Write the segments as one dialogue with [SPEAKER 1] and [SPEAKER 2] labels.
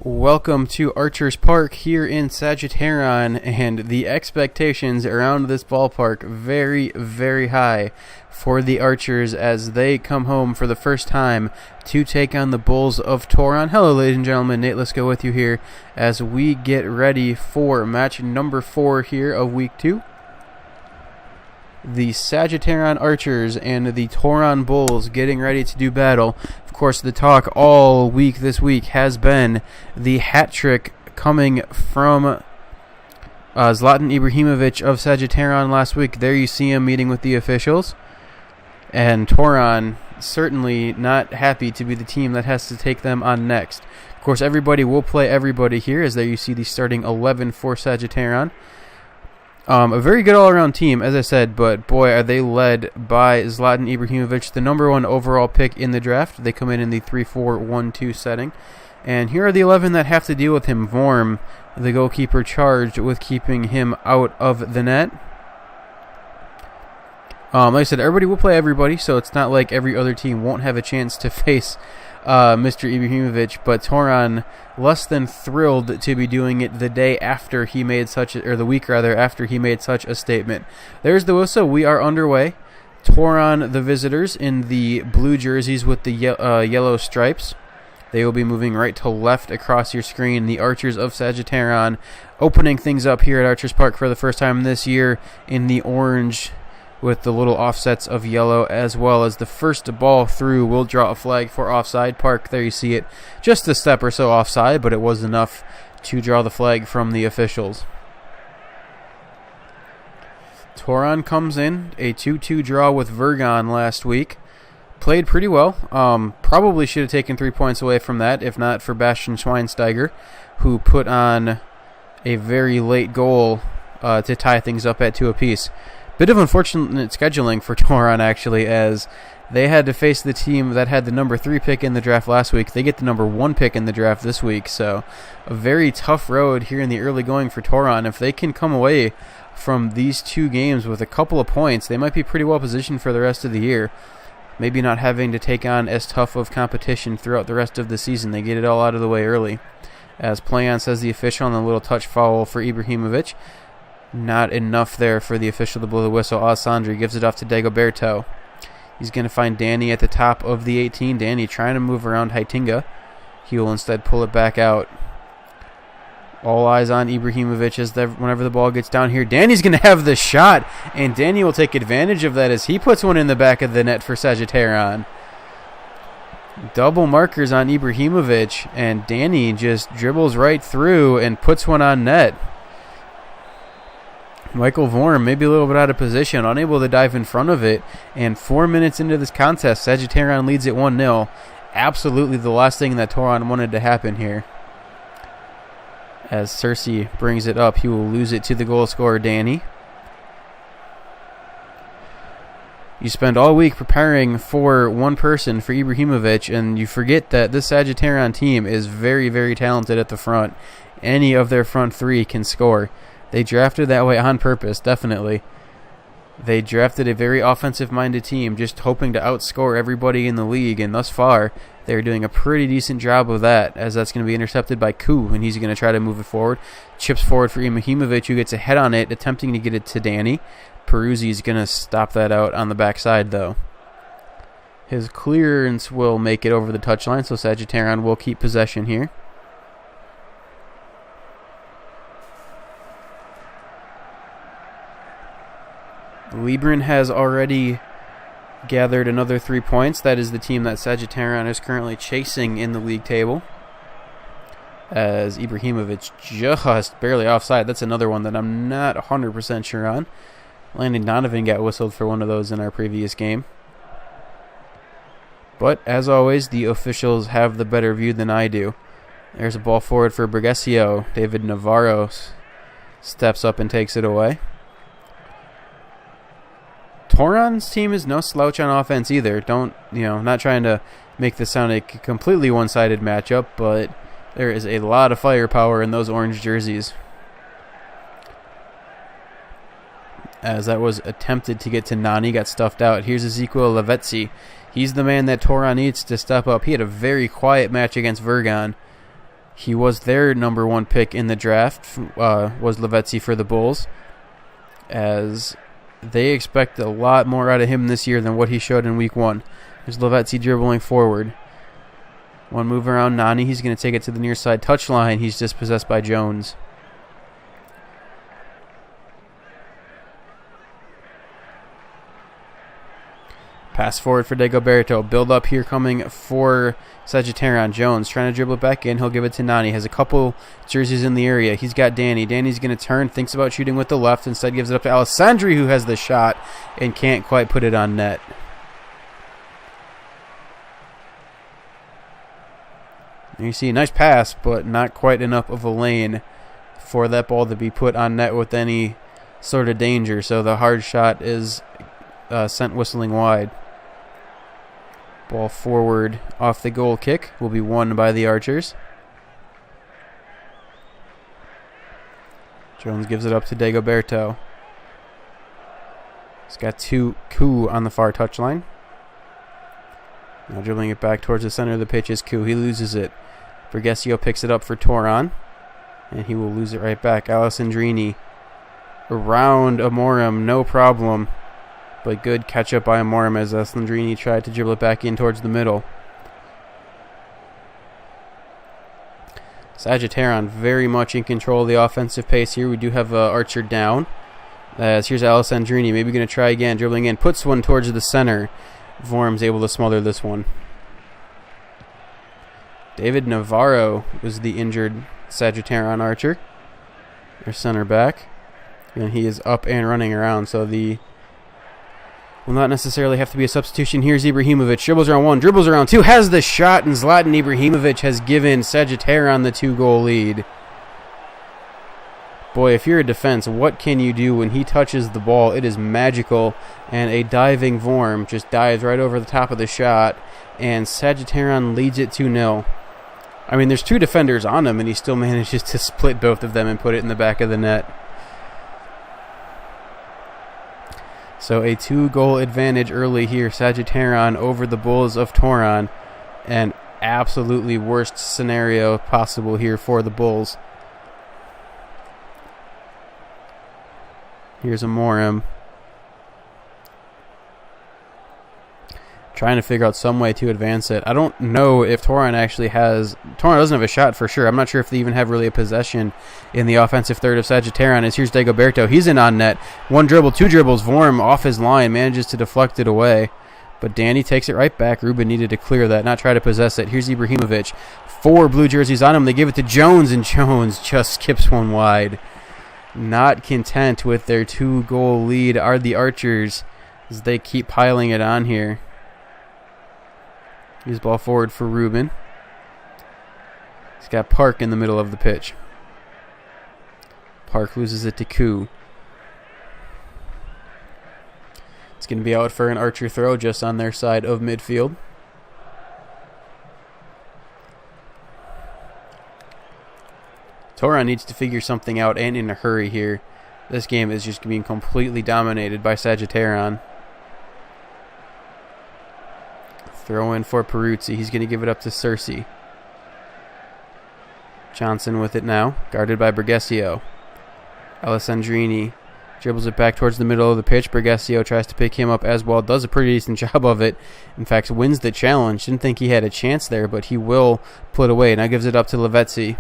[SPEAKER 1] Welcome to Archers Park here in Sagittaron, and the expectations around this ballpark very, very high for the Archers as they come home for the first time to take on the Bulls of Tauron. Hello, ladies and gentlemen. Nate, let's go with you here as we get ready for match number 4 here of Week 2. The Sagittaron Archers and the Tauron Bulls getting ready to do battle. Of course, the talk all week this week has been the hat trick coming from Zlatan Ibrahimovic of Sagittaron last week. There you see him meeting with the officials. And Tauron certainly not happy to be the team that has to take them on next. Of course, everybody will play everybody here, as there you see the starting 11 for Sagittaron. A very good all-around team, as I said, but boy, are they led by Zlatan Ibrahimovic, the number 1 overall pick in the draft. They come in the 3-4-1-2 setting. And here are the 11 that have to deal with him. Vorm, the goalkeeper, charged with keeping him out of the net. Like I said, everybody will play everybody, so it's not like every other team won't have a chance to face Mr. Ibrahimovic, but Tauron less than thrilled to be doing it the day after he made the week rather, after he made such a statement. There's the whistle. We are underway. Tauron, the visitors, in the blue jerseys with the yellow stripes. They will be moving right to left across your screen. The Archers of Sagittaron opening things up here at Archers Park for the first time this year in the orange with the little offsets of yellow, as well as the first ball through will draw a flag for offside. Park, there you see it, just a step or so offside, but it was enough to draw the flag from the officials. Tauron comes in, a 2-2 draw with Vergon last week. Played pretty well. Probably should have taken 3 points away from that, if not for Bastian Schweinsteiger, who put on a very late goal to tie things up at 2 apiece. Bit of unfortunate scheduling for Tauron, actually, as they had to face the team that had the number 3 pick in the draft last week. They get the number 1 pick in the draft this week, so a very tough road here in the early going for Tauron. If they can come away from these 2 games with a couple of points, they might be pretty well positioned for the rest of the year. Maybe not having to take on as tough of competition throughout the rest of the season. They get it all out of the way early. As play-on says the official on the little touch foul for Ibrahimovic. Not enough there for the official to blow the whistle. Alessandri gives it off to Dagoberto. He's going to find Danny at the top of the 18. Danny trying to move around Heitinga. He will instead pull it back out. All eyes on Ibrahimovic as whenever the ball gets down here. Danny's going to have the shot, and Danny will take advantage of that as he puts one in the back of the net for Sagittaron. Double markers on Ibrahimovic, and Danny just dribbles right through and puts one on net. Michael Vorm maybe a little bit out of position, unable to dive in front of it, and 4 minutes into this contest, Sagittaron leads it 1-0. Absolutely the last thing that Tauron wanted to happen here. As Cersei brings it up, he will lose it to the goal scorer, Danny. You spend all week preparing for one person, for Ibrahimovic, and you forget that this Sagittaron team is very, very talented at the front. Any of their front 3 can score. They drafted that way on purpose, definitely. They drafted a very offensive-minded team, just hoping to outscore everybody in the league, and thus far, they're doing a pretty decent job of that, as that's going to be intercepted by Ku, and he's going to try to move it forward. Chips forward for Ibrahimovic, who gets a head on it, attempting to get it to Danny. Peruzzi's going to stop that out on the backside, though. His clearance will make it over the touchline, so Sagittaron will keep possession here. Libran has already gathered another 3 points. That is the team that Sagittaron is currently chasing in the league table. As Ibrahimovic just barely offside. That's another one that I'm not 100% sure on. Landon Donovan got whistled for one of those in our previous game. But, as always, the officials have the better view than I do. There's a ball forward for Borgesio. David Navarro steps up and takes it away. Tauron's team is no slouch on offense either. Not trying to make this sound a completely one-sided matchup, but there is a lot of firepower in those orange jerseys. As that was attempted to get to Nani, got stuffed out. Here's Ezequiel Lavezzi. He's the man that Tauron needs to step up. He had a very quiet match against Vergon. He was their number 1 pick in the draft, was Lavezzi for the Bulls, as they expect a lot more out of him this year than what he showed in week 1. There's Lavezzi dribbling forward. One move around Nani. He's going to take it to the near side touchline. He's dispossessed by Jones. Pass forward for Dagoberto. Build up here coming for Sagittaron. Jones trying to dribble it back in. He'll give it to Nani. Has a couple jerseys in the area. He's got Danny. Danny's going to turn. Thinks about shooting with the left. Instead gives it up to Alessandri, who has the shot and can't quite put it on net. And you see a nice pass, but not quite enough of a lane for that ball to be put on net with any sort of danger. So the hard shot is sent whistling wide. Ball forward off the goal kick will be won by the Archers. Jones gives it up to Dagoberto. He's got Koo on the far touchline. Now dribbling it back towards the center of the pitch is Koo. He loses it. Borgesio picks it up for Tauron, and he will lose it right back. Alessandrini around Amorim, no problem. But good catch up by Amorim as Alessandrini tried to dribble it back in towards the middle. Sagittaron very much in control of the offensive pace here. We do have Archer down. As here's Alessandrini, maybe going to try again, dribbling in, puts one towards the center. Vorm's able to smother this one. David Navarro was the injured Sagittaron Archer, their center back. And he is up and running around, so the will not necessarily have to be a substitution. Here's Ibrahimovic, dribbles around 1, dribbles around 2, has the shot, and Zlatan Ibrahimovic has given Sagittaron the 2-goal lead. Boy, if you're a defense, what can you do when he touches the ball? It is magical, and a diving Vorm just dives right over the top of the shot, and Sagittaron leads it 2-0. I mean, there's 2 defenders on him, and he still manages to split both of them and put it in the back of the net. So a 2-goal advantage early here. Sagittaron over the Bulls of Tauron. And absolutely worst scenario possible here for the Bulls. Here's Amorim. Trying to figure out some way to advance it. I don't know if Tauron actually has... Tauron doesn't have a shot for sure. I'm not sure if they even have really a possession in the offensive third of Sagittaron. As here's Dagoberto. He's in on net. 1 dribble, 2 dribbles. Vorm off his line. Manages to deflect it away. But Danny takes it right back. Ruben needed to clear that, not try to possess it. Here's Ibrahimovic. 4 blue jerseys on him. They give it to Jones, and Jones just skips one wide. Not content with their 2-goal lead are the Archers as they keep piling it on here. Here's ball forward for Ruben. He's got Park in the middle of the pitch. Park loses it to Koo. It's going to be out for an Archer throw just on their side of midfield. Tauron needs to figure something out, and in a hurry here. This game is just being completely dominated by Sagittaron. Throw in for Peruzzi. He's going to give it up to Cersei. Johnson with it now, guarded by Borgesio. Alessandrini dribbles it back towards the middle of the pitch. Borgesio tries to pick him up as well. Does a pretty decent job of it. In fact, wins the challenge. Didn't think he had a chance there, but he will put away. Now gives it up to Lavezzi.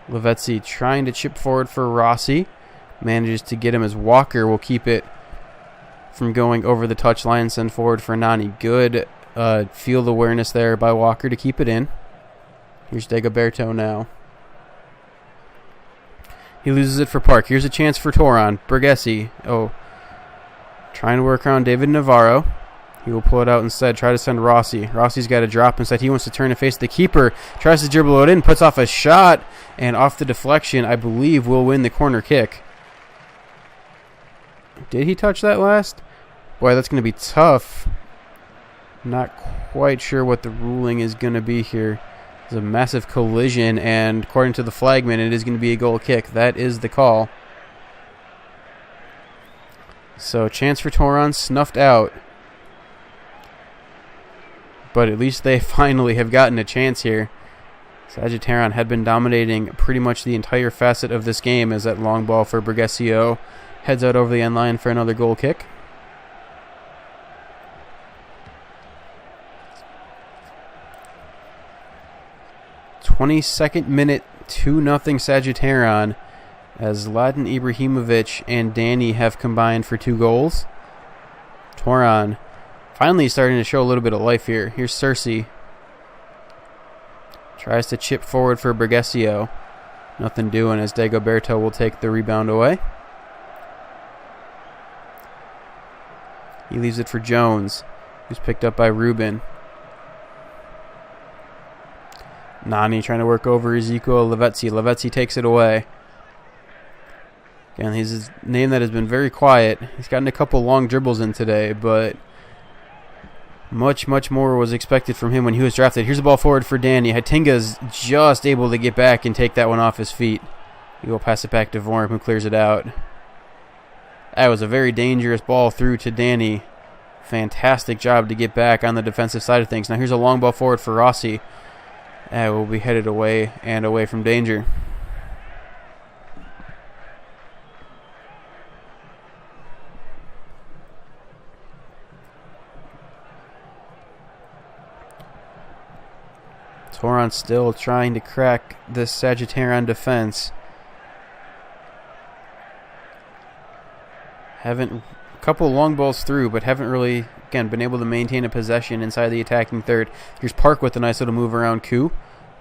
[SPEAKER 1] Lavezzi trying to chip forward for Rossi. Manages to get him as Walker will keep it from going over the touchline. Send forward for Nani. Good field awareness there by Walker to keep it in. Here's Dagoberto now. He loses it for Park. Here's a chance for Tauron. Borgessi. Trying to work around David Navarro. He will pull it out instead. Try to send Rossi. Rossi's got a drop instead. He wants to turn and face the keeper. Tries to dribble it in. Puts off a shot. And off the deflection, I believe, will win the corner kick. Did he touch that last? Boy, that's going to be tough. Not quite sure what the ruling is going to be here. There's a massive collision, and according to the flagman, it is going to be a goal kick. That is the call. So, chance for Tauron snuffed out. but at least they finally have gotten a chance here. Sagittaron had been dominating pretty much the entire facet of this game as that long ball for Borgesio heads out over the end line for another goal kick. "22nd minute, 2-0 Sagittaron, as Zlatan Ibrahimovic and Danny have combined for 2 goals. Tauron finally starting to show a little bit of life here. Here's Cersei. Tries to chip forward for Borgesio. Nothing doing as Dagoberto will take the rebound away. He leaves it for Jones, who's picked up by Ruben. Nani trying to work over Ezekiel Lavezzi. Lavezzi takes it away. Again, he's a name that has been very quiet. He's gotten a couple long dribbles in today, but much more was expected from him when he was drafted. Here's the ball forward for Danny. Hatinga's just able to get back and take that one off his feet. He will pass it back to Vorm, who clears it out. That was a very dangerous ball through to Danny. Fantastic job to get back on the defensive side of things. Now here's a long ball forward for Rossi. That will be headed away and away from danger. Tauron still trying to crack this Sagittaron defense. A couple long balls through, but haven't really, again, been able to maintain a possession inside the attacking third. Here's Park with a nice little move around Koo.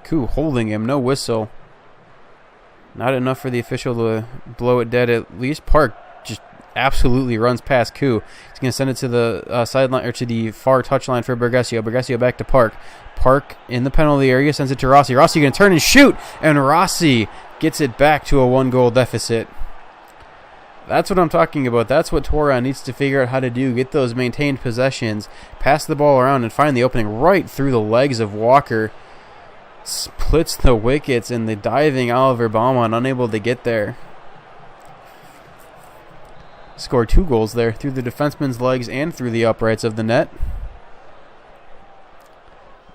[SPEAKER 1] Koo holding him, no whistle. Not enough for the official to blow it dead. At least Park just absolutely runs past Koo. He's going to send it to the sideline, or to the far touchline for Borgesio. Borgesio back to Park. Park in the penalty area sends it to Rossi. Rossi going to turn and shoot, and Rossi gets it back to a 1-goal deficit. That's what I'm talking about. That's what Tauron needs to figure out how to do. Get those maintained possessions, pass the ball around, and find the opening right through the legs of Walker. Splits the wickets, and the diving Oliver Baumann unable to get there. Scored 2 goals there through the defenseman's legs and through the uprights of the net.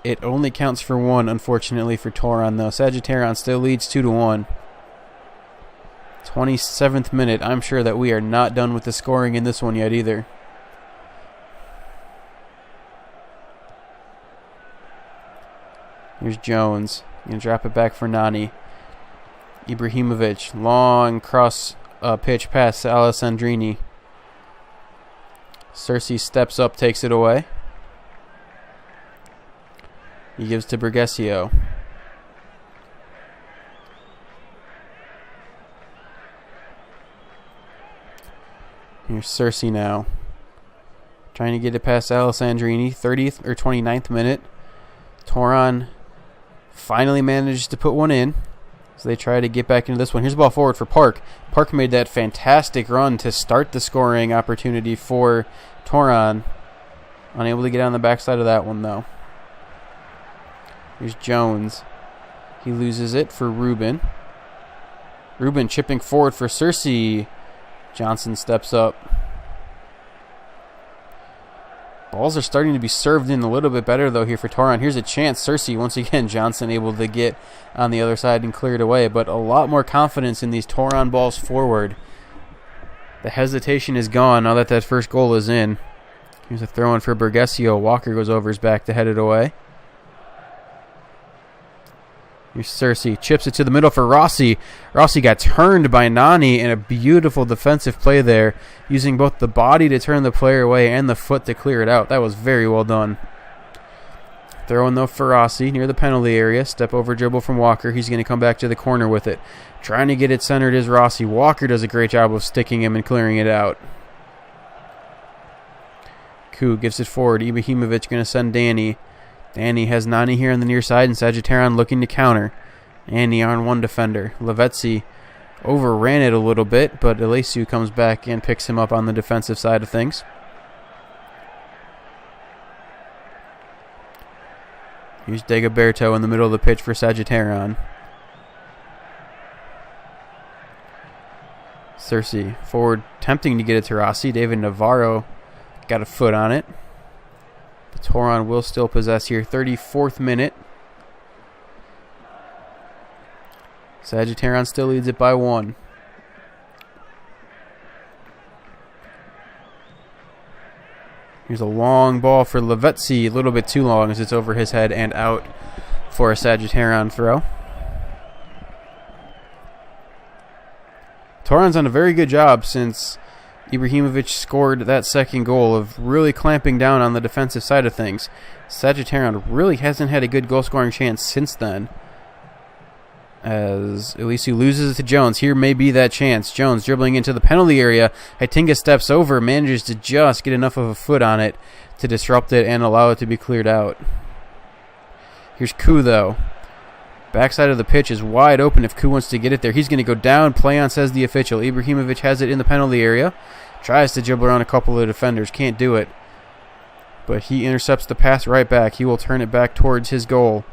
[SPEAKER 1] It only counts for 1, unfortunately, for Tauron, though. Sagittaron still leads 2-1. 27th minute. I'm sure that we are not done with the scoring in this one yet either. Here's Jones. Going to drop it back for Nani. Ibrahimovic. Long cross pitch pass to Alessandrini. Cersei steps up, takes it away. He gives to Borgesio. Here's Cersei now. Trying to get it past Alessandrini. 30th or 29th minute. Tauron finally manages to put one in. So they try to get back into this one. Here's the ball forward for Park. Park made that fantastic run to start the scoring opportunity for Tauron. Unable to get on the backside of that one, though. Here's Jones. He loses it for Ruben. Ruben chipping forward for Cersei. Johnson steps up. Balls are starting to be served in a little bit better, though, here for Tauron. Here's a chance. Cersei, once again, Johnson able to get on the other side and clear it away. But a lot more confidence in these Tauron balls forward. The hesitation is gone now that that first goal is in. Here's a throw-in for Borgesio. Walker goes over his back to head it away. Here's Cersei. Chips it to the middle for Rossi. Rossi got turned by Nani in a beautiful defensive play there, using both the body to turn the player away and the foot to clear it out. That was very well done. Throw-in, though, for Rossi near the penalty area. Step over dribble from Walker. He's going to come back to the corner with it. Trying to get it centered is Rossi. Walker does a great job of sticking him and clearing it out. Koo gives it forward. Ibrahimovic going to send Danny. Danny has Nani here on the near side, and Sagittaron looking to counter. Danny on one defender. Lavezzi overran it a little bit, but Alesiu comes back and picks him up on the defensive side of things. Here's Dagoberto in the middle of the pitch for Sagittaron. Cersei forward, tempting to get it to Rossi. David Navarro got a foot on it. But Tauron will still possess here. 34th minute. Sagittaron still leads it by 1. Here's a long ball for Lavezzi. A little bit too long as it's over his head and out for a Sagittaron throw. Tauron's done a very good job since Ibrahimovic scored that second goal of really clamping down on the defensive side of things. Sagittaron really hasn't had a good goal-scoring chance since then. As Elise loses it to Jones. Here may be that chance. Jones dribbling into the penalty area. Heitinga steps over, manages to just get enough of a foot on it to disrupt it and allow it to be cleared out. Here's Koo, though. Backside of the pitch is wide open if Koo wants to get it there. He's going to go down. Play on, says the official. Ibrahimovic has it in the penalty area. Tries to dribble around a couple of defenders. Can't do it. But he intercepts the pass right back. He will turn it back towards his goal.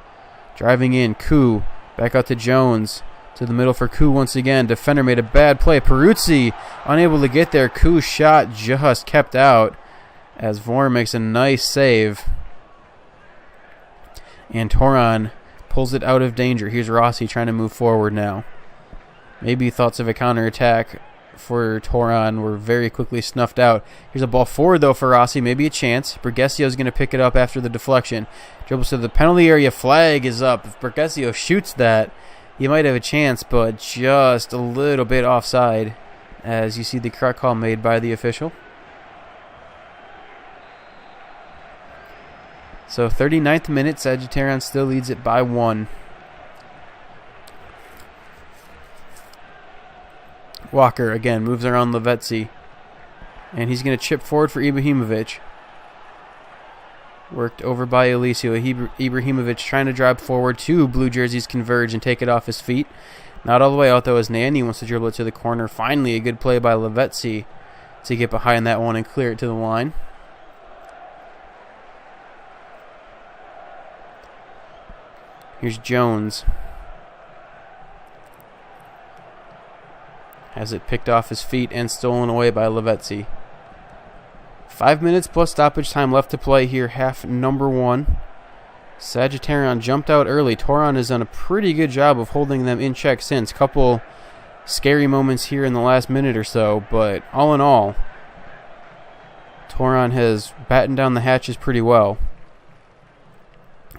[SPEAKER 1] Driving in, Koo. Back out to Jones. To the middle for Koo once again. Defender made a bad play. Peruzzi unable to get there. Koo's shot just kept out as Vorm makes a nice save. And Tauron pulls it out of danger. Here's Rossi trying to move forward now. Maybe thoughts of a counterattack for Tauron were very quickly snuffed out. Here's a ball forward, though, for Rossi. Maybe a chance. Borgesio's going to pick it up after the deflection. Dribbles to the penalty area. Flag is up. If Borgesio shoots that, he might have a chance, but just a little bit offside, as you see the correct call made by the official. So 39th minute, Sagittaron still leads it by 1. Walker again moves around Lavezzi. And he's going to chip forward for Ibrahimovic. Worked over by Elisio. Ibrahimovic trying to drive forward. 2 blue jerseys converge and take it off his feet. Not all the way out, though, as Nani wants to dribble it to the corner. Finally, a good play by Lavezzi to get behind that one and clear it to the line. Here's Jones. Has it picked off his feet and stolen away by Lavezzi. 5 minutes plus stoppage time left to play here, half number 1. Sagittaron jumped out early. Tauron has done a pretty good job of holding them in check since. Couple scary moments here in the last minute or so, but all in all, Tauron has battened down the hatches pretty well.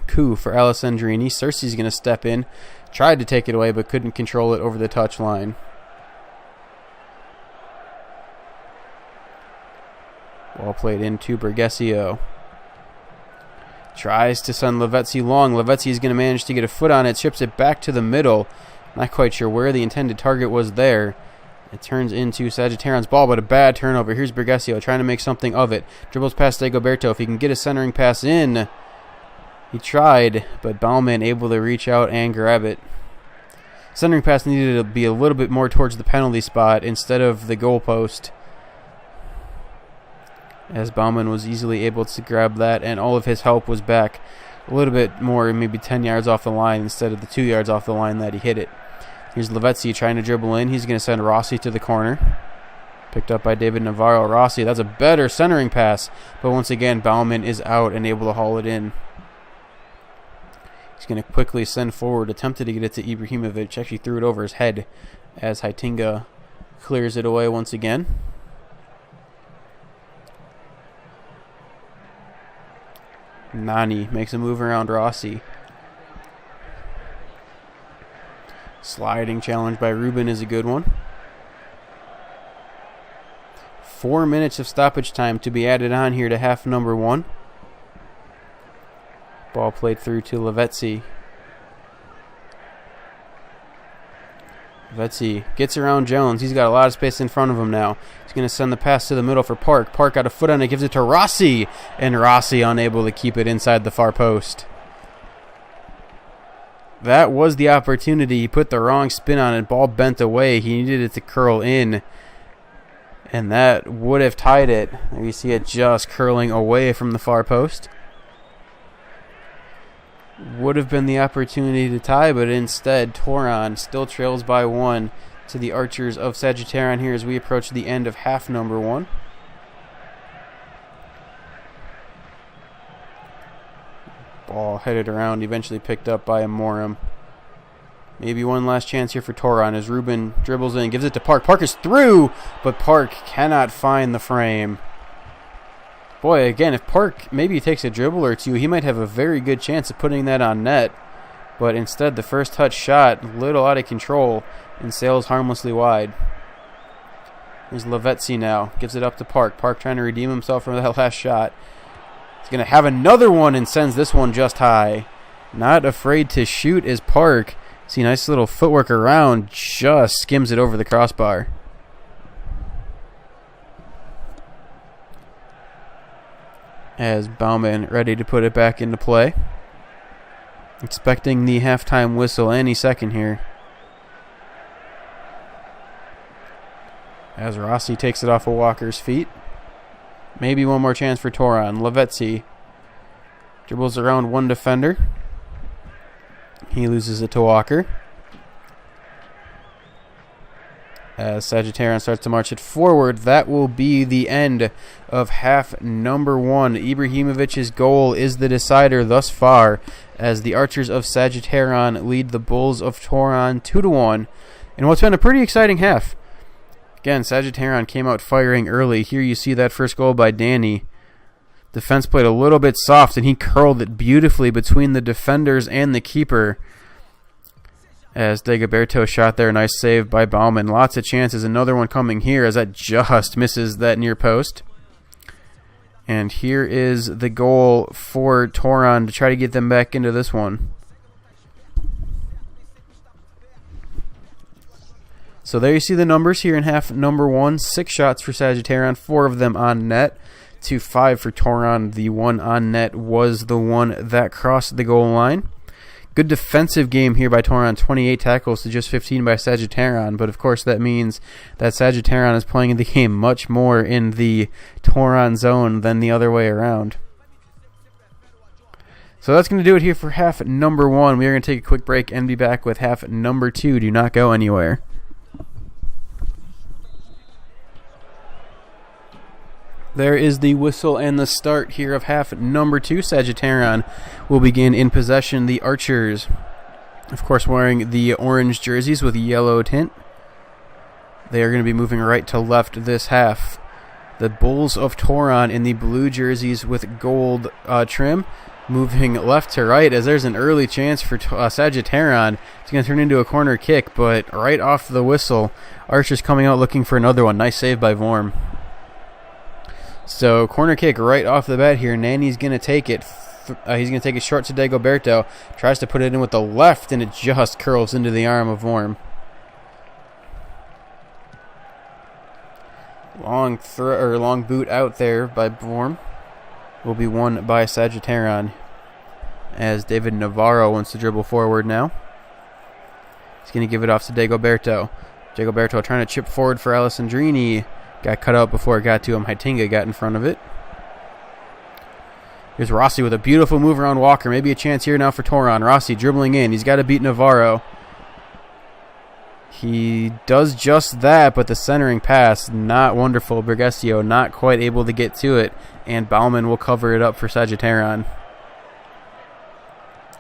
[SPEAKER 1] Koo for Alessandrini. Cersei's going to step in. Tried to take it away, but couldn't control it over the touch line. Ball played into Borgesio. Tries to send Lavezzi long. Lavezzi is going to manage to get a foot on it. Chips it back to the middle. Not quite sure where the intended target was there. It turns into Sagittaron's ball, but a bad turnover. Here's Borgesio trying to make something of it. Dribbles past Dagoberto. If he can get a centering pass in. He tried, but Baumann able to reach out and grab it. Centering pass needed to be a little bit more towards the penalty spot instead of the goal post, as Baumann was easily able to grab that, and all of his help was back a little bit more, maybe 10 yards off the line instead of the 2 yards off the line that he hit it. Here's Lavezzi trying to dribble in. He's going to send Rossi to the corner. Picked up by David Navarro. Rossi, that's a better centering pass, but once again, Baumann is out and able to haul it in. He's going to quickly send forward, attempted to get it to Ibrahimovic, actually threw it over his head as Heitinga clears it away once again. Nani makes a move around Rossi. Sliding challenge by Ruben is a good one. 4 minutes of stoppage time to be added on here to half number 1. Ball played through to Lavezzi. Lavezzi gets around Jones. He's got a lot of space in front of him now. He's going to send the pass to the middle for Park. Park got a foot on it, gives it to Rossi, and Rossi unable to keep it inside the far post. That was the opportunity. He put the wrong spin on it. Ball bent away. He needed it to curl in, and that would have tied it. There you see it just curling away from the far post. Would have been the opportunity to tie, but instead Tauron still trails by 1 to the Archers of Sagittaron here as we approach the end of half number 1. Ball headed around, eventually picked up by Amorim. Maybe one last chance here for Tauron as Ruben dribbles in, gives it to Park. Park is through, but Park cannot find the frame. Boy, again, if Park maybe takes a dribble or two, he might have a very good chance of putting that on net. But instead, the first touch shot, a little out of control, and sails harmlessly wide. Here's Lavezzi now. Gives it up to Park. Park trying to redeem himself from that last shot. He's going to have another one and sends this one just high. Not afraid to shoot is Park. See, nice little footwork around. Just skims it over the crossbar. As Baumann ready to put it back into play. Expecting the halftime whistle any second here. As Rossi takes it off of Walker's feet. Maybe one more chance for Tauron. Lavezzi dribbles around one defender. He loses it to Walker. As Sagittaron starts to march it forward, that will be the end of half number one. Ibrahimovic's goal is the decider thus far, as the Archers of Sagittaron lead the Bulls of Tauron 2-1 in what's been a pretty exciting half. Again, Sagittaron came out firing early. Here you see that first goal by Danny. Defense played a little bit soft, and he curled it beautifully between the defenders and the keeper. As Dagoberto shot there, nice save by Baumann. Lots of chances. Another one coming here as that just misses that near post. And here is the goal for Tauron to try to get them back into this one. So there you see the numbers here in half number one. 6 shots for Sagittaron, 4 of them on net to 5 for Tauron. The one on net was the one that crossed the goal line. Good defensive game here by Tauron, 28 tackles to just 15 by Sagittaron, but of course that means that Sagittaron is playing the game much more in the Tauron zone than the other way around. So that's going to do it here for half number one. We are going to take a quick break and be back with half number two. Do not go anywhere. There is the whistle and the start here of half number two. Sagittaron will begin in possession. The Archers, of course, wearing the orange jerseys with yellow tint. They are going to be moving right to left this half. The Bulls of Tauron in the blue jerseys with gold trim, moving left to right as there's an early chance for Sagittaron. It's going to turn into a corner kick, but right off the whistle, Archers coming out looking for another one. Nice save by Vorm. So corner kick right off the bat here. Nanny's going to take it. He's going to take it short to Dagoberto. Tries to put it in with the left, and it just curls into the arm of Vorm. Long boot out there by Vorm. Will be won by Sagittaron. As David Navarro wants to dribble forward now. He's going to give it off to Dagoberto. Dagoberto trying to chip forward for Alessandrini. Got cut out before it got to him. Heitinga got in front of it. Here's Rossi with a beautiful move around Walker. Maybe a chance here now for Tauron. Rossi dribbling in. He's got to beat Navarro. He does just that, but the centering pass, not wonderful. Bergesio not quite able to get to it, and Baumann will cover it up for Sagittaron.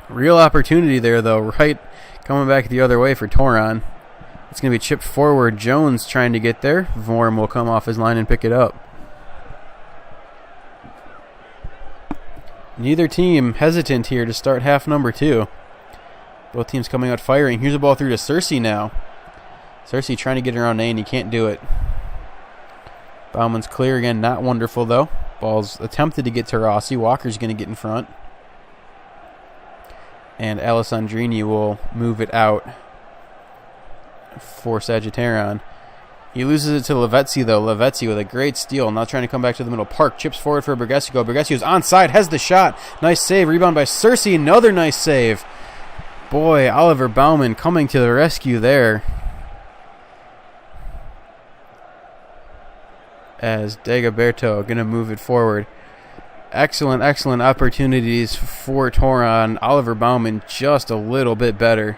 [SPEAKER 1] Real opportunity there, though, right? Coming back the other way for Tauron. It's going to be chipped forward. Jones trying to get there. Vorm will come off his line and pick it up. Neither team hesitant here to start half number two. Both teams coming out firing. Here's a ball through to Cersei now. Cersei trying to get around Nane. He can't do it. Baumann's clear again. Not wonderful, though. Ball's attempted to get to Rossi. Walker's going to get in front. And Alessandrini will move it out for Sagittaron. He loses it to Lavezzi, though. Lavezzi with a great steal. Now trying to come back to the middle. Park chips forward for Bergesio. Bergesio's onside. Has the shot. Nice save. Rebound by Cersei. Another nice save. Boy, Oliver Baumann coming to the rescue there. As Dagoberto going to move it forward. Excellent, excellent opportunities for Tauron. Oliver Baumann just a little bit better.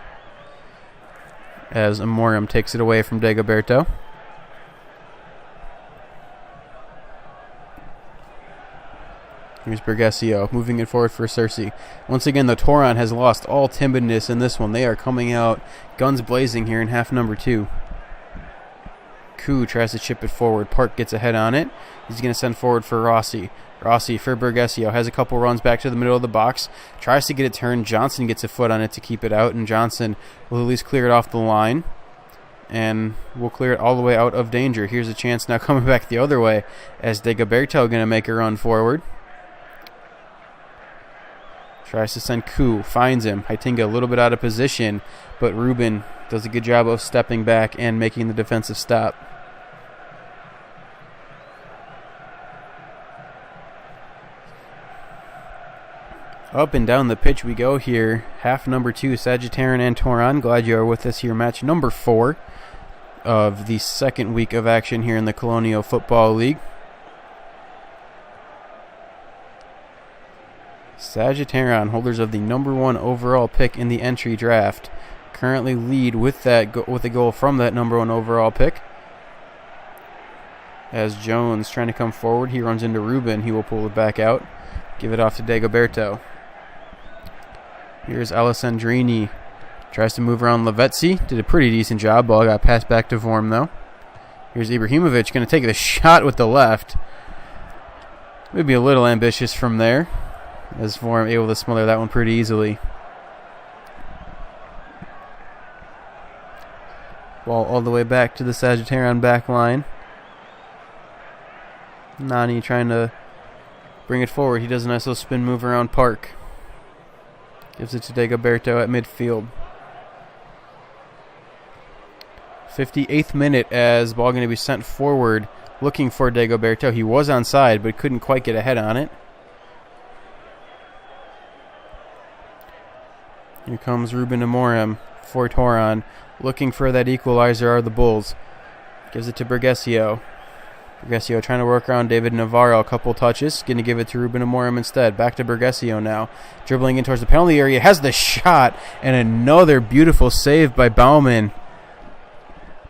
[SPEAKER 1] As Amorim takes it away from Dagoberto. Here's Bergesio moving it forward for Cersei. Once again, the Tauron has lost all timidness in this one. They are coming out guns blazing here in half number 2. Koo tries to chip it forward. Park gets ahead on it. He's going to send forward for Rossi. Rossi for Bergesio. Has a couple runs back to the middle of the box. Tries to get it turned. Johnson gets a foot on it to keep it out, and Johnson will at least clear it off the line. And we'll clear it all the way out of danger. Here's a chance now coming back the other way as Dagoberto going to make a run forward. Tries to send Koo. Finds him. Heitinga a little bit out of position, but Ruben does a good job of stepping back and making the defensive stop. Up and down the pitch we go here. Half number 2, Sagittaron and Tauron. Glad you are with us here. Match number 4 of the second week of action here in the Colonial Football League. Sagittaron, holders of the number 1 overall pick in the entry draft, currently lead with with a goal from that number 1 overall pick. As Jones trying to come forward, he runs into Ruben. He will pull it back out. Give it off to Dagoberto. Here's Alessandrini. Tries to move around Lavezzi. Did a pretty decent job. Ball got passed back to Vorm, though. Here's Ibrahimovic going to take the shot with the left. Maybe a little ambitious from there, as Vorm able to smother that one pretty easily. Ball all the way back to the Sagittaron back line. Nani trying to bring it forward. He does a nice little spin move around Park. Gives it to Dagoberto at midfield. 58th minute as ball going to be sent forward looking for Dagoberto. He was onside but couldn't quite get ahead on it. Here comes Ruben Amorim for Tauron. Looking for that equalizer are the Bulls. Gives it to Bergesio. Bergesio trying to work around David Navarro. A couple touches. Going to give it to Ruben Amorim instead. Back to Bergesio now. Dribbling in towards the penalty area. Has the shot. And another beautiful save by Baumann.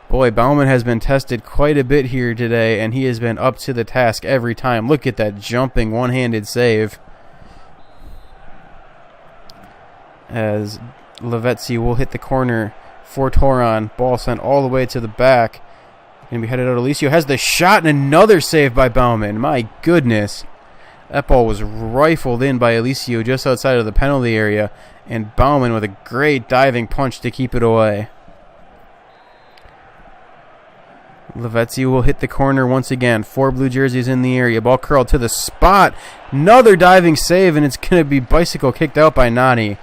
[SPEAKER 1] Boy, Baumann has been tested quite a bit here today, and he has been up to the task every time. Look at that jumping one-handed save. As Lavezzi will hit the corner for Tauron. Ball sent all the way to the back. Going to be headed out. Alicio has the shot, and another save by Baumann. My goodness. That ball was rifled in by Alicio just outside of the penalty area, and Baumann with a great diving punch to keep it away. Lavezzi will hit the corner once again. 4 blue jerseys in the area. Ball curled to the spot. Another diving save, and it's going to be bicycle kicked out by Nani.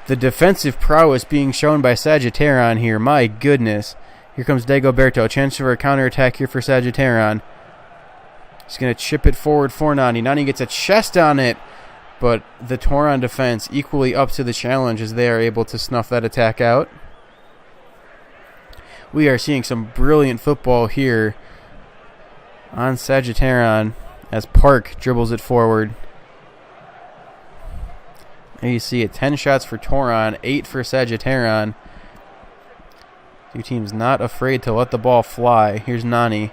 [SPEAKER 1] The defensive prowess being shown by Sagittaron here. My goodness. Here comes Dagoberto. Chance for a counterattack here for Sagittaron. He's going to chip it forward for Nani. Nani gets a chest on it, but the Tauron defense equally up to the challenge as they are able to snuff that attack out. We are seeing some brilliant football here on Sagittaron as Park dribbles it forward. There you see it. 10 shots for Tauron, 8 for Sagittaron. Two teams not afraid to let the ball fly. Here's Nani.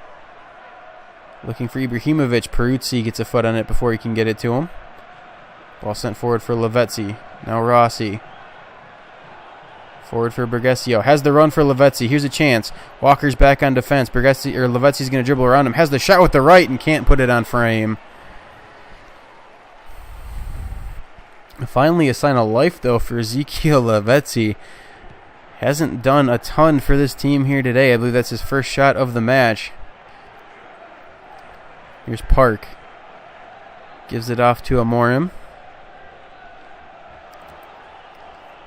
[SPEAKER 1] Looking for Ibrahimovic. Peruzzi gets a foot on it before he can get it to him. Ball sent forward for Lavezzi. Now Rossi. Forward for Bergesio. Has the run for Lavezzi. Here's a chance. Walker's back on defense. Lavezzi's going to dribble around him. Has the shot with the right and can't put it on frame. Finally a sign of life, though, for Ezekiel Lavezzi. Hasn't done a ton for this team here today. I believe that's his first shot of the match. Here's Park. Gives it off to Amorim.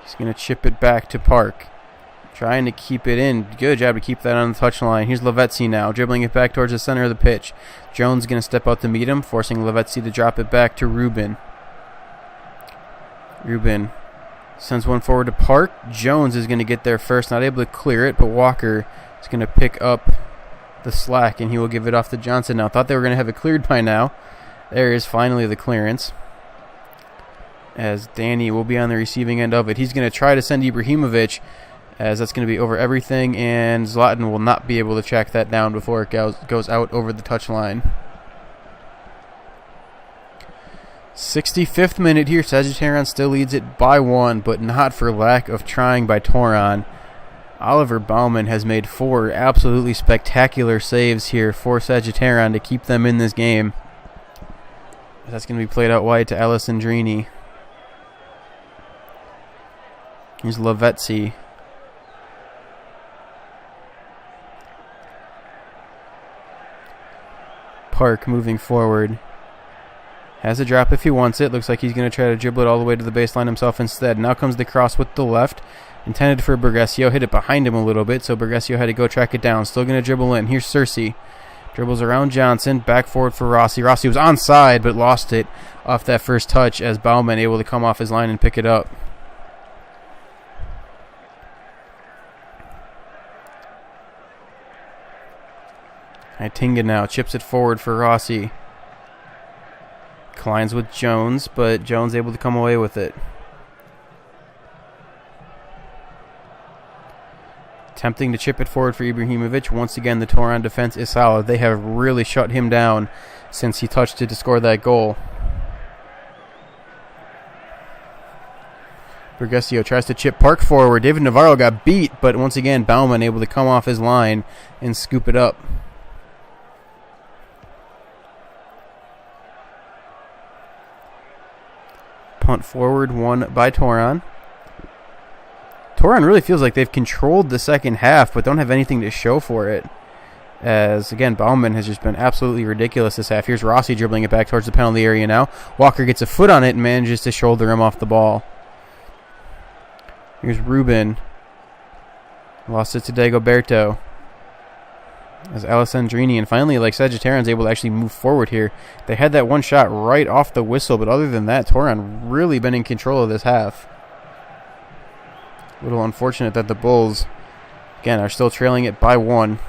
[SPEAKER 1] He's going to chip it back to Park. Trying to keep it in. Good job to keep that on the touchline. Here's Lavezzi now, dribbling it back towards the center of the pitch. Jones going to step out to meet him, forcing Lavezzi to drop it back to Ruben. Ruben sends one forward to Park. Jones is going to get there first, not able to clear it, but Walker is going to pick up the slack, and he will give it off to Johnson now. Thought they were going to have it cleared by now. There is finally the clearance, as Danny will be on the receiving end of it. He's going to try to send Ibrahimovic, as that's going to be over everything, and Zlatan will not be able to track that down before it goes out over the touchline. 65th minute here. Sagittaron still leads it by 1, but not for lack of trying by Tauron. Oliver Baumann has made 4 absolutely spectacular saves here for Sagittaron to keep them in this game. That's going to be played out wide to Alessandrini. Here's Lavezzi. Park moving forward. Has a drop if he wants it. Looks like he's going to try to dribble it all the way to the baseline himself instead. Now comes the cross with the left. Intended for Bergesio. Hit it behind him a little bit, so Bergesio had to go track it down. Still going to dribble in. Here's Cersei. Dribbles around Johnson. Back forward for Rossi. Rossi was onside, but lost it off that first touch as Baumann able to come off his line and pick it up. Heitinga now chips it forward for Rossi. Kleins with Jones, but Jones able to come away with it. Attempting to chip it forward for Ibrahimovic. Once again, the Tauron defense is solid. They have really shut him down since he touched it to score that goal. Bergesio tries to chip Park forward. David Navarro got beat, but once again, Baumann able to come off his line and scoop it up. Punt forward, won by Tauron. Tauron really feels like they've controlled the second half, but don't have anything to show for it. As, again, Baumann has just been absolutely ridiculous this half. Here's Rossi dribbling it back towards the penalty area now. Walker gets a foot on it and manages to shoulder him off the ball. Here's Ruben. Lost it to Dagoberto. As Alessandrini, and finally, like, Sagittaron's able to actually move forward here. They had that one shot right off the whistle, but other than that, Tauron really been in control of this half. A little unfortunate that the Bulls, again, are still trailing it by 1.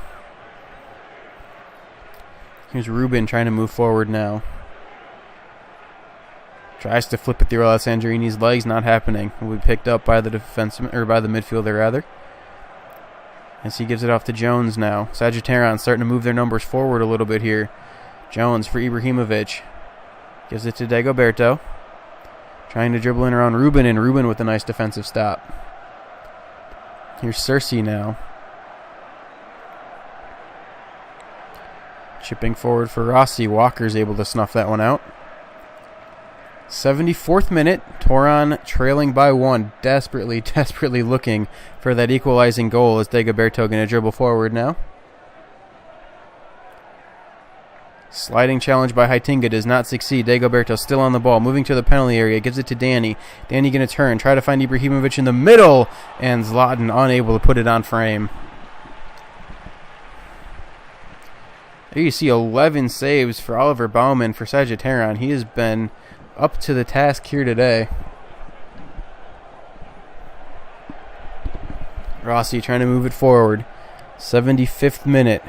[SPEAKER 1] Here's Ruben trying to move forward now. Tries to flip it through Alessandrini's legs, not happening. Will be picked up by the defenseman, or by the midfielder rather. As he gives it off to Jones now. Sagittaron starting to move their numbers forward a little bit here. Jones for Ibrahimovic. Gives it to Dagoberto. Trying to dribble in around Ruben, and Ruben with a nice defensive stop. Here's Cersei now. Chipping forward for Rossi. Walker's able to snuff that one out. 74th minute. Tauron trailing by 1. Desperately looking for that equalizing goal. Is Dagoberto going to dribble forward now? Sliding challenge by Heitinga does not succeed. Dagoberto still on the ball. Moving to the penalty area. Gives it to Danny. Danny going to turn. Try to find Ibrahimovic in the middle. And Zlatan unable to put it on frame. There you see 11 saves for Oliver Baumann for Sagittaron. He has been up to the task here today. Rossi trying to move it forward. 75th minute.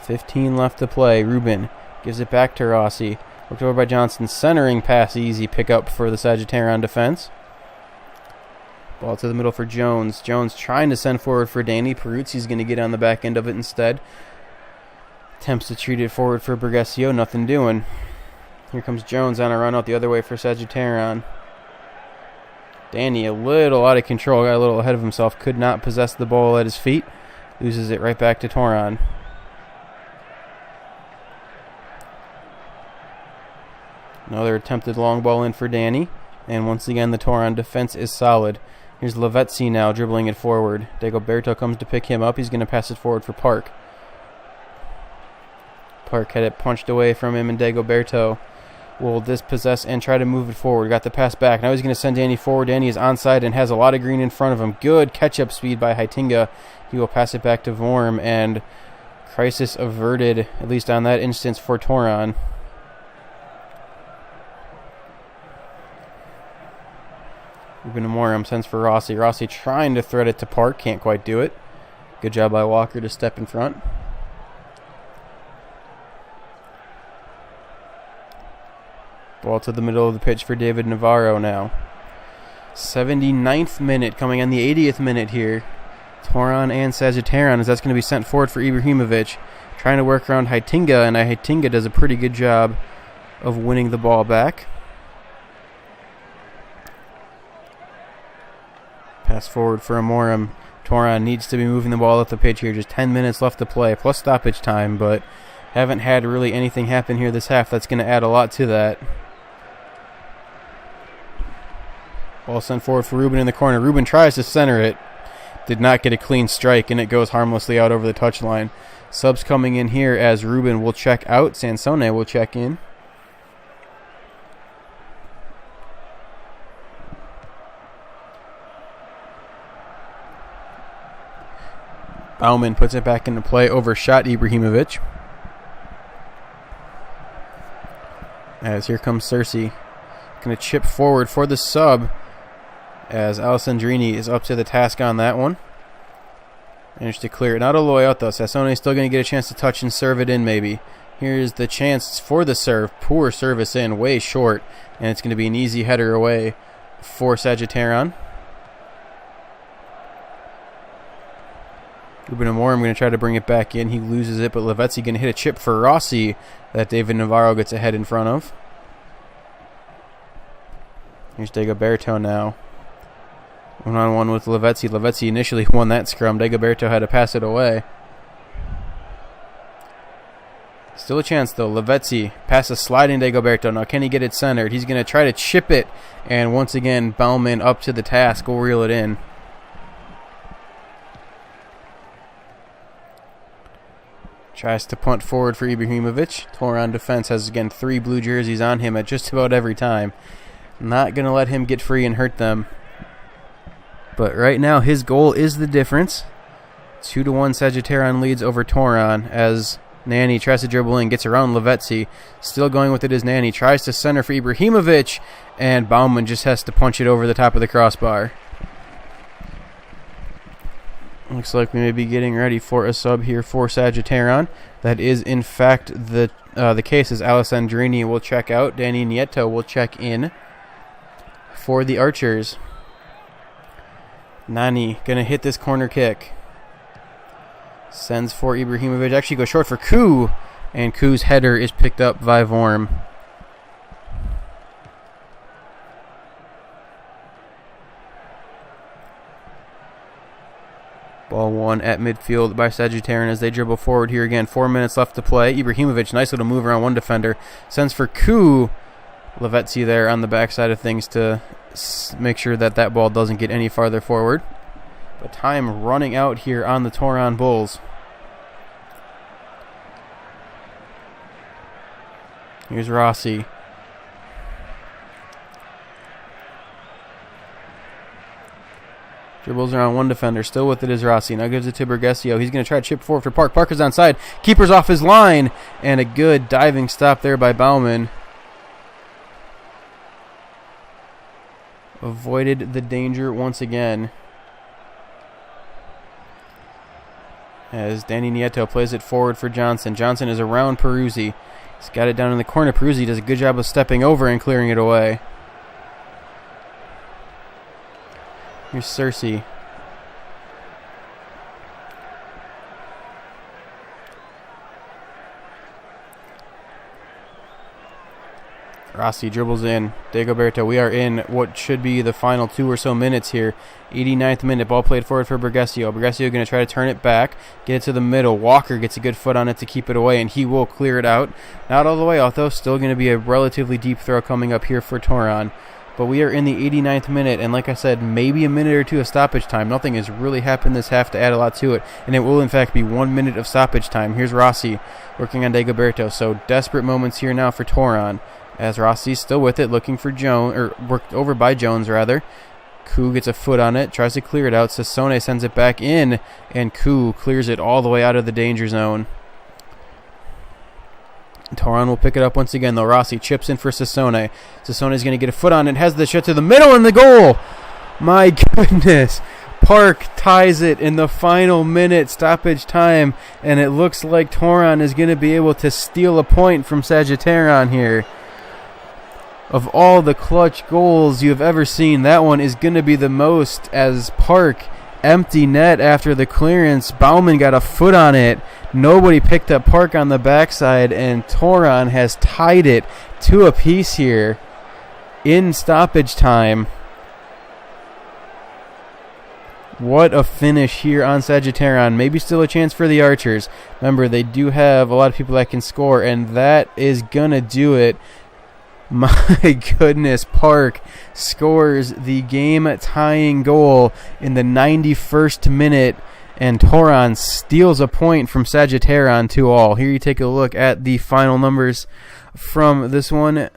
[SPEAKER 1] 15 left to play. Ruben gives it back to Rossi. Looked over by Johnson. Centering pass, easy pickup for the Sagittaron defense. Ball to the middle for Jones. Jones trying to send forward for Danny. Peruzzi's going to get on the back end of it instead. Attempts to treat it forward for Bergesio. Nothing doing. Here comes Jones on a run out the other way for Sagittaron. Danny a little out of control. Got a little ahead of himself. Could not possess the ball at his feet. Loses it right back to Tauron. Another attempted long ball in for Danny. And once again, the Tauron defense is solid. Here's Lavezzi now dribbling it forward. Dagoberto comes to pick him up. He's going to pass it forward for Park. Park had it punched away from him, and Dagoberto will dispossess and try to move it forward. Got the pass back. Now he's going to send Danny forward. Danny is onside and has a lot of green in front of him. Good catch-up speed by Heitinga. He will pass it back to Vorm, and crisis averted, at least on that instance, for Tauron. Ruben Amorim sends for Rossi. Rossi trying to thread it to Park. Can't quite do it. Good job by Walker to step in front. Ball to the middle of the pitch for David Navarro now. 79th minute, coming on the 80th minute here. Tauron and Sagittaron, as that's going to be sent forward for Ibrahimovic. Trying to work around Heitinga, and Heitinga does a pretty good job of winning the ball back. Pass forward for Amorim. Tauron needs to be moving the ball up the pitch here. Just 10 minutes left to play, plus stoppage time, but haven't had really anything happen here this half. That's going to add a lot to that. Ball sent forward for Ruben in the corner. Ruben tries to center it. Did not get a clean strike, and it goes harmlessly out over the touchline. Subs coming in here as Ruben will check out. Sansone will check in. Bauman puts it back into play, overshot Ibrahimovic. As here comes Cersei. Going to chip forward for the sub as Alessandrini is up to the task on that one. Managed to clear it. Not all the way out though. Sassone is still going to get a chance to touch and serve it in maybe. Here's the chance for the serve. Poor service in, way short. And it's going to be an easy header away for Sagittaron. Ruben Amorim going to try to bring it back in. He loses it, but Lavezzi going to hit a chip for Rossi that David Navarro gets ahead in front of. Here's Dagoberto now. One-on-one with Lavezzi. Lavezzi initially won that scrum. Dagoberto had to pass it away. Still a chance, though. Lavezzi passes sliding Dagoberto. Now, can he get it centered? He's going to try to chip it. And once again, Bauman up to the task. Will reel it in. Tries to punt forward for Ibrahimovic. Tauron defense has, again, 3 blue jerseys on him at just about every time. Not going to let him get free and hurt them. But right now, his goal is the difference. 2-1 Sagittaron leads over Tauron as Nani tries to dribble in, gets around Lavezzi. Still going with it is Nani. Tries to center for Ibrahimovic, and Bauman just has to punch it over the top of the crossbar. Looks like we may be getting ready for a sub here for Sagittaron. That is, in fact, the case as Alessandrini will check out. Danny Nieto will check in for the Archers. Nani going to hit this corner kick. Sends for Ibrahimovic. Actually goes short for Koo. And Koo's header is picked up by Vorm. Ball won at midfield by Sagittaron as they dribble forward here again. 4 minutes left to play. Ibrahimovic, nice little move around one defender. Sends for Koo. Lavezzi there on the backside of things to make sure that that ball doesn't get any farther forward. But time running out here on the Tauron Bulls. Here's Rossi. Dribbles around one defender. Still with it is Rossi. Now gives it to Bergesio. He's going to try to chip forward for Park. Parker's onside. Keeper's off his line. And a good diving stop there by Bauman. Avoided the danger once again. As Danny Nieto plays it forward for Johnson. Johnson is around Peruzzi. He's got it down in the corner. Peruzzi does a good job of stepping over and clearing it away. Here's Cersei. Rossi dribbles in. Dagoberto, we are in what should be the final 2 or so minutes here. 89th minute, ball played forward for Bergesio. Bergesio going to try to turn it back, get it to the middle. Walker gets a good foot on it to keep it away, and he will clear it out. Not all the way out, though. Still going to be a relatively deep throw coming up here for Tauron. But we are in the 89th minute, and like I said, maybe a minute or two of stoppage time. Nothing has really happened this half to add a lot to it, and it will, in fact, be 1 minute of stoppage time. Here's Rossi working on Dagoberto. So desperate moments here now for Tauron. As Rossi's still with it, looking for Jones, or worked over by Jones, rather. Koo gets a foot on it, tries to clear it out. Sassone sends it back in, and Koo clears it all the way out of the danger zone. Tauron will pick it up once again, though. Rossi chips in for Sassone. Sassone's going to get a foot on it, has the shot to the middle, and the goal! My goodness! Park ties it in the final minute, stoppage time, and it looks like Tauron is going to be able to steal a point from Sagittaron here. Of all the clutch goals you have ever seen, that one is going to be the most, as Park, empty net after the clearance. Bauman got a foot on it. Nobody picked up Park on the backside, and Tauron has tied it 2 apiece here in stoppage time. What a finish here on Sagittaron. Maybe still a chance for the Archers. Remember, they do have a lot of people that can score, and that is going to do it. My goodness, Park scores the game-tying goal in the 91st minute, and Tauron steals a point from Sagittaron 2-all. Here you take a look at the final numbers from this one.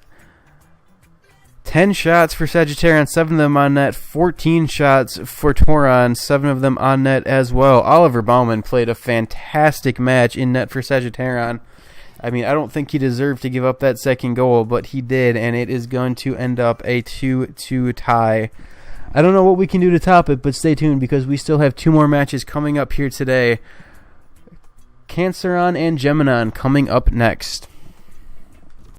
[SPEAKER 1] 10 shots for Sagittaron, 7 of them on net. 14 shots for Tauron, 7 of them on net as well. Oliver Baumann played a fantastic match in net for Sagittaron. I mean, I don't think he deserved to give up that second goal, but he did, and it is going to end up a 2-2 tie. I don't know what we can do to top it, but stay tuned because we still have 2 more matches coming up here today. Canceron and Geminon coming up next.